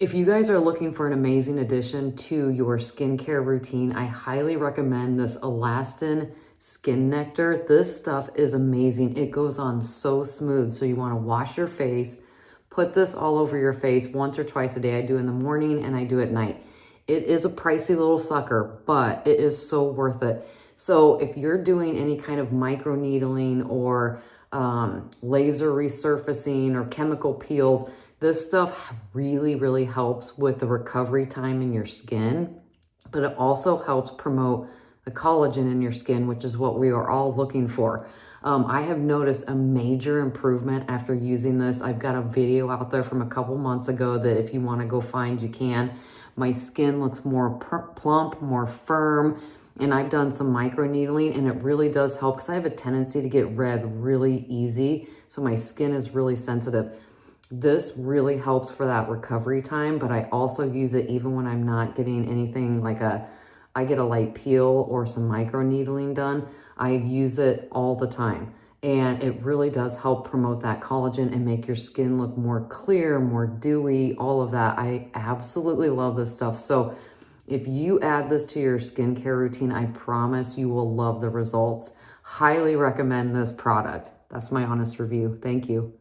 If you guys are looking for an amazing addition to your skincare routine, I highly recommend this ALASTIN Skin Nectar. This stuff is amazing. It goes on so smooth. So you want to wash your face, put this all over your face once or twice a day. I do in the morning and I do at night. It is a pricey little sucker, but it is so worth it. So if you're doing any kind of micro needling or laser resurfacing or chemical peels, this stuff really, really helps with the recovery time in your skin, but it also helps promote the collagen in your skin, which is what we are all looking for. I have noticed a major improvement after using this. I've got a video out there from a couple months ago that if you want to go find, you can. My skin looks more plump, more firm, and I've done some micro needling, and it really does help because I have a tendency to get red really easy, so my skin is really sensitive. This really helps for that recovery time, but I also use it even when I'm not getting anything like I get a light peel or some micro needling done. I use it all the time, and it really does help promote that collagen and make your skin look more clear, more dewy, all of that. I absolutely love this stuff. So if you add this to your skincare routine, I promise you will love the results. Highly recommend this product. That's my honest review. Thank you.